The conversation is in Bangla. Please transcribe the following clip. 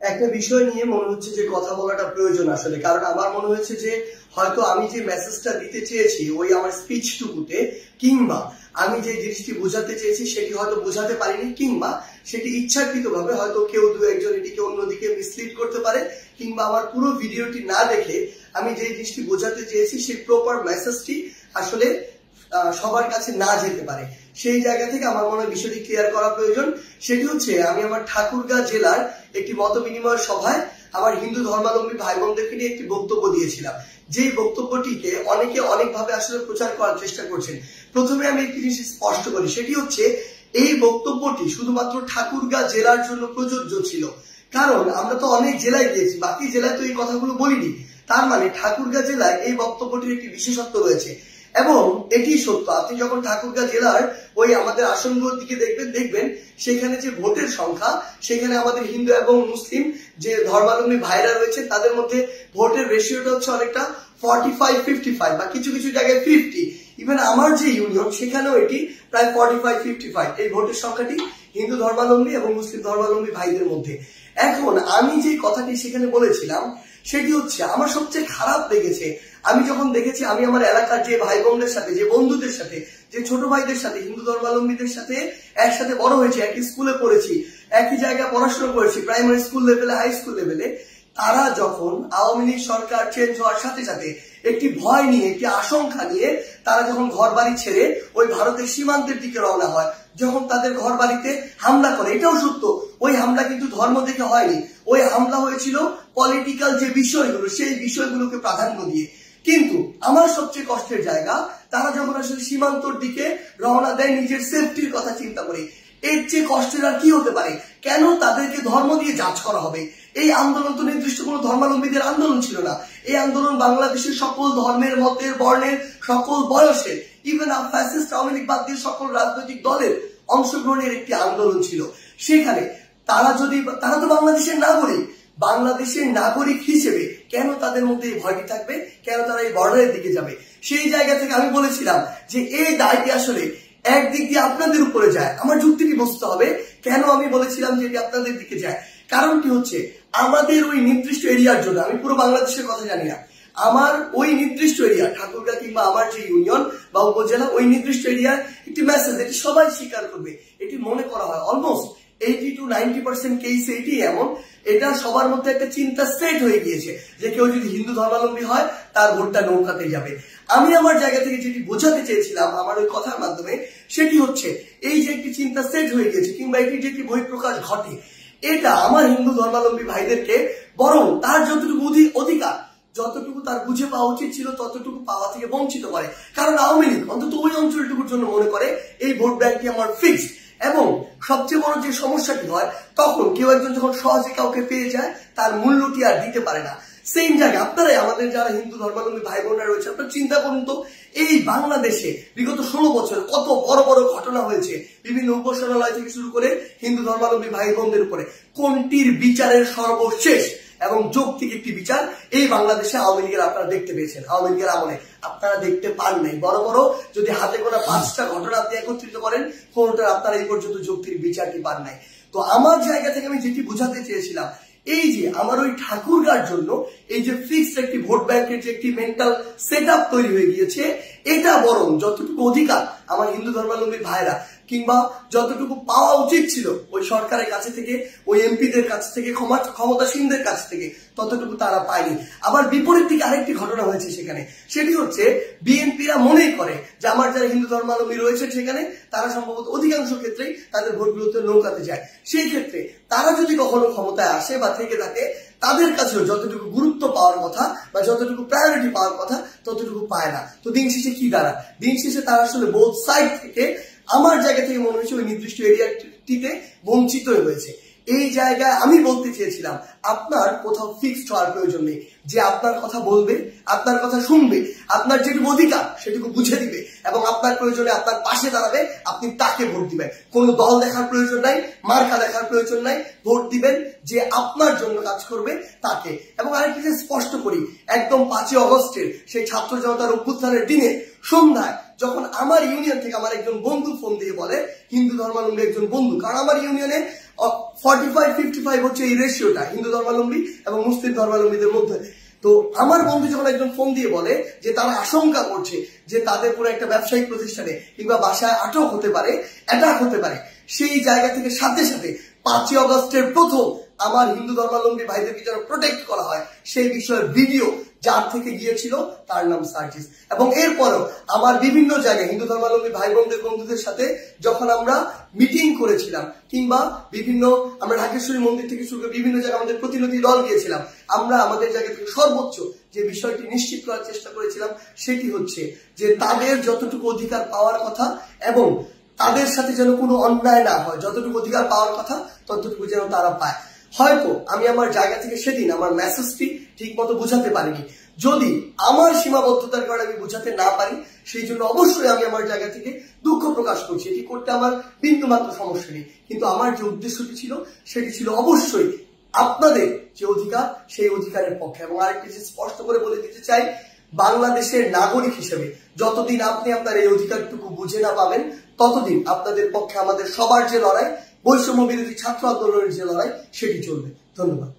একটা বিষয় নিয়ে মনে হচ্ছে যে কথা বলাটা প্রয়োজন আসলে, কারণ আমার মনে হয়েছে যে হয়তো আমি যে মেসেজটা দিতে চেয়েছি ওই আমার স্পিচটুকুতে, কিংবা আমি যে জিনিসটি বোঝাতে চেয়েছি সেটি হয়তো বোঝাতে পারিনি, কিংবা সেটি ইচ্ছাকৃতভাবে হয়তো কেউ দু একজন এটিকে অন্যদিকে মিসলিড করতে পারে, কিংবা আমার পুরো ভিডিওটি না দেখে আমি যে জিনিসটি বোঝাতে চেয়েছি সেই প্রপার মেসেজটি আসলে সবার কাছে না যেতে পারে। সেই জায়গা থেকে আমার মনে হয় বিষয়টি ক্লিয়ার করা প্রয়োজন। সেটি হচ্ছে, আমি আমার ঠাকুরগাঁ জেলার একটি মত বিনিময় সভায় আমার হিন্দু ধর্মাবলম্বী ভাই বোনদেরকে নিয়ে একটি বক্তব্য দিয়েছিলাম, যেই বক্তব্যটিকে অনেকে অনেকভাবে আসলে প্রচার করার চেষ্টা করছেন। প্রথমে আমি একটি জিনিস স্পষ্ট করি, সেটি হচ্ছে এই বক্তব্যটি শুধুমাত্র ঠাকুরগাঁ জেলার জন্য প্রযোজ্য ছিল, কারণ আমরা তো অনেক জেলায় গিয়েছি, বাকি জেলায় তো এই কথাগুলো বলিনি। তার মানে ঠাকুরগাঁ জেলায় এই বক্তব্যটির একটি বিশেষত্ব রয়েছে, এবং এটি সত্য। আপনি যখন ঠাকুরগাঁ জেলার ওই আমাদের আসনগুলোর দিকে দেখবেন সেখানে যে ভোটের সংখ্যা, সেখানে আমাদের হিন্দু এবং মুসলিম যে ধর্মাবলম্বী ভাইরা রয়েছে তাদের মধ্যে ভোটের রেশিওটা হচ্ছে অনেকটা 45-55 বা কিছু কিছু জায়গায় 50। ইভেন আমার যে ইউনিয়ন সেখানেও এটি প্রায় 45-55 এই ভোটের সংখ্যাটি হিন্দু ধর্মাবলম্বী এবং মুসলিম ধর্মাবলম্বী ভাইদের মধ্যে। এখন আমি যে কথাটি সেখানে বলেছিলাম সেটি হচ্ছে, আমার সবচেয়ে খারাপ লেগেছে আমি যখন দেখেছি আমি আমার এলাকার যে ভাই বোনদের সাথে, যে বন্ধুদের সাথে, যে ছোট ভাইদের সাথে, হিন্দু ধর্মাবলম্বীদের সাথে একসাথে বড় হয়েছি, একই স্কুলে পড়েছি, একই জায়গায় পড়াশোনা করেছি, প্রাইমারি স্কুল লেভেলে, হাই স্কুল লেভেলে, তারা যখন আওয়ামী লীগ সরকার চেঞ্জ হওয়ার সাথে সাথে একটি ভয় নিয়ে, একটি আশঙ্কা নিয়ে তারা যখন ঘর বাড়ি ছেড়ে ওই ভারতের সীমান্তের দিকে রওনা হয়, যখন তাদের ঘর বাড়িতে হামলা করে, এটাও সত্য, ওই হামলা কিন্তু ধর্ম দেখে হয়নি, ওই হামলা হয়েছিল পলিটিক্যাল যে বিষয়গুলো সেই বিষয়গুলোকে প্রাধান্য দিয়ে। কিন্তু আমার সবচেয়ে কষ্টের জায়গা, তারা যখন আসলে সীমান্তর দিকে রওনা দেয় নিজের সেফটির কথা চিন্তা করে, এর চেয়ে কষ্টের আর কি হতে পারে? কেন তাদেরকে ধর্ম দিয়ে জাজ করা হবে? এই আন্দোলন তো নির্দিষ্ট কোনো ধর্মাবলম্বীদের আন্দোলন ছিল না, এই আন্দোলন বাংলাদেশের সকল ধর্মের, মতের, বর্ণের, সকল বয়সের, ইভেন ফ্যাসিস্ট আওয়ামী লীগ বাদ দিয়ে সকল রাজনৈতিক দলের অংশগ্রহণের একটি আন্দোলন ছিল। সেখানে তারা তো বাংলাদেশের নাগরিক, বাংলাদেশের নাগরিক হিসেবে কেন তাদের মধ্যে এই ভয়টি থাকবে? কেন তারা এই বর্ডারের দিকে যাবে? সেই জায়গা থেকে আমি বলেছিলাম যে এই দায়টি আসলে একদিক দিয়ে আপনাদের উপরে যায়। আমার যুক্তিটি বুঝতে হবে কেন আমি বলেছিলাম যে এটি আপনাদের দিকে যায়। কারণটি হচ্ছে, আমাদের ওই নির্দিষ্ট এরিয়ার জন্য, আমি পুরো বাংলাদেশের কথা জানি না, আমার ওই নির্দিষ্ট এরিয়া ঠাকুরগাঁ কিংবা আমার যে ইউনিয়ন বা উপজেলা, ওই নির্দিষ্ট এরিয়ার একটি মেসেজ, এটি সবাই স্বীকার করবে, এটি মনে করা হয় অলমোস্ট 80-90% কেস এটি এমন, এটা সবার মধ্যে একটা চিন্তা সেট হয়ে গিয়েছে যে কেউ যদি হিন্দু ধর্মাবলম্বী হয় তার ভোটটা নৌকাতে যাবে। আমি আমার জায়গা থেকে যেটি বোঝাতে চেয়েছিলাম আমার ওই কথার মাধ্যমে, সেটি হচ্ছে এই যে একটি চিন্তা সেট হয়ে গিয়েছে, কিংবা এটি যে একটি বহিঃপ্রকাশ ঘটে, এটা আমার হিন্দু ধর্মাবলম্বী ভাইদেরকে বরং তার যতটুকু অধিকার, যতটুকু তার বুঝে পাওয়া উচিত ছিল ততটুকু পাওয়া থেকে বঞ্চিত করে। কারণ আওয়ামী লীগ অন্তত ওই অঞ্চলটুকুর জন্য মনে করে এই ভোট ব্যাংকটি আমার ফিক্সড। এবং সবচেয়ে বড় যে সমস্যাটি হয়, তখন কেউ একজন যখন সহজে কাউকে পেয়ে যায় তার মূল্যটি আর দিতে পারে না। সেম জায়গায় আপনারাই, আমাদের যারা হিন্দু ধর্মাবলম্বী ভাই বোনরা রয়েছে, আপনারা চিন্তা করুন তো, এই বাংলাদেশে বিগত 16 বছর কত বড় বড় ঘটনা হয়েছে, বিভিন্ন উপাসনালয় থেকে শুরু করে হিন্দু ধর্মাবলম্বী ভাই বোনদের উপরে, কোনটির বিচারের সর্বশেষ এবং যৌক্তিক একটি বিচার এই বাংলাদেশে আওয়ামী লীগের আপনারা দেখতে পেয়েছেন? আওয়ামী লীগের আমলে আপনারা দেখতে পান নাই। বড় বড় যদি হাতে গোনা 5টা ঘটনা আপনি একত্রিত করেন, কোনটার আপনারা এই পর্যন্ত যৌক্তিক বিচারটি পান নাই। তো আমার জায়গা থেকে আমি যেটি বোঝাতে চেয়েছিলাম, এই যে আমার ওই ঠাকুরগাঁর জন্য এই যে ফিক্সড একটি ভোট ব্যাংকের যে একটি মেন্টাল সেট আপ তৈরি হয়ে গিয়েছে, এটা বরং যতটুকু অধিকার আমার হিন্দু ধর্মাবলম্বী ভাইরা, কিংবা যতটুকু পাওয়া উচিত ছিল ওই সরকারের কাছে থেকে, ওই এমপিদের কাছ থেকে, ক্ষমতাসীনদের কাছ থেকে, ততটুকু তারা পায়নি। আবার বিপরীত দিকে আরেকটি ঘটনা হয়েছে সেখানে, সেটি হচ্ছে বিএনপিরা মনেই করে যে আমার যারা হিন্দু ধর্মাবলম্বী রয়েছে সেখানে তারা সম্ভবত অধিকাংশ ক্ষেত্রেই তাদের ভোটগুলোতে নৌকাতে যায়। সেই ক্ষেত্রে তারা যদি কখনো ক্ষমতায় আসে বা থেকে থাকে, তাদের কাছেও যতটুকু গুরুত্ব পাওয়ার কথা বা যতটুকু প্রায়োরিটি পাওয়ার কথা ততটুকু পায় না। তো দিন শেষে কি দাঁড়ায়? দিন শেষে তারা আসলে বোথ সাইড থেকে, আমার জায়গা থেকে মনে হয়েছে ওই নির্দিষ্ট এরিয়াটিতে বঞ্চিত হয়েছে। এই জায়গায় আমি বলতে চেয়েছিলাম, আপনার কোথাও ফিক্সড হওয়ার প্রয়োজন নেই, যে আপনার কথা বলবে, আপনার কথা শুনবে, আপনার যেটুকু অধিকার সেটুকু বুঝে দিবে এবং আপনার প্রয়োজনে আপনার পাশে দাঁড়াবে, আপনি তাকে ভোট দিবেন। কোনো দল দেখার প্রয়োজন নাই, মার্কা দেখার প্রয়োজন নাই, ভোট দিবেন যে আপনার জন্য কাজ করবে তাকে। এবং আরেকটি যে স্পষ্ট করি, একদম 5ই অগস্টের সেই ছাত্র জনতার অভ্যুত্থানের দিনে সন্ধ্যায় যখন আমার ইউনিয়ন থেকে আমার একজন বন্ধু ফোন দিয়ে বলে হিন্দু ধর্মাবলম্বী একজন বন্ধু, কারণ আমার ইউনিয়নে 45-55 হচ্ছে এই রেশিওটা হিন্দু ধর্মাবলম্বী এবং মুসলিম ধর্মাবলম্বীদের মধ্যে। তো আমার বন্ধু যখন একজন ফোন দিয়ে বলে যে তারা আশঙ্কা করছে যে তাদের পুরো একটা ব্যবসায়িক প্রতিষ্ঠানে কিংবা বাসায় আটক হতে পারে, অ্যাটাক হতে পারে, সেই জায়গা থেকে সাথে সাথে 5ই অগস্টের প্রথম আমার হিন্দু ধর্মাবলম্বী ভাইদেরকে যেন প্রোটেক্ট করা হয় সেই বিষয়ের ভিডিও যার থেকে গিয়েছিল তার নাম সার্জিস। এবং এরপরও আমার বিভিন্ন জায়গায় হিন্দু ধর্মাবলম্বী ভাই বোনদের বন্ধুদের সাথে যখন আমরা মিটিং করেছিলাম কিংবা বিভিন্ন আমরা ঢাকেশ্বরী মন্দির থেকে শুরু করে বিভিন্ন জায়গায় আমাদের প্রতিনিধি দল গিয়েছিলাম, আমরা আমাদের জায়গা থেকে সর্বোচ্চ যে বিষয়টি নিশ্চিত করার চেষ্টা করেছিলাম সেটি হচ্ছে যে তাদের যতটুকু অধিকার পাওয়ার কথা এবং তাদের সাথে যেন কোনো অন্যায় না হয়, যতটুকু অধিকার পাওয়ার কথা ততটুকু যেন তারা পায়। হয়তো আমি আমার জায়গা থেকে সেদিন আমার মেসেজটি ঠিক মতো বোঝাতে পারিনি, যদি আমার সীমাবদ্ধতার কারণে আমি বোঝাতে না পারি সেই জন্য অবশ্যই আমি আমার জায়গা থেকে দুঃখ প্রকাশ করছি, এটি করতে আমার বিন্দুমাত্র সমস্যা নেই। কিন্তু আমার যে উদ্দেশ্যটি ছিল সেটি ছিল অবশ্যই আপনাদের যে অধিকার সেই অধিকারের পক্ষে। এবং আরেকটি যে স্পষ্ট করে বলে দিতে চাই, বাংলাদেশের নাগরিক হিসেবে যতদিন আপনি আপনার এই অধিকারটুকু বুঝে না পাবেন ততদিন আপনাদের পক্ষে আমাদের সবার যে লড়াই, বৈষম্য বিরোধী ছাত্র আন্দোলনের যে লড়াই সেটি চলবে। ধন্যবাদ।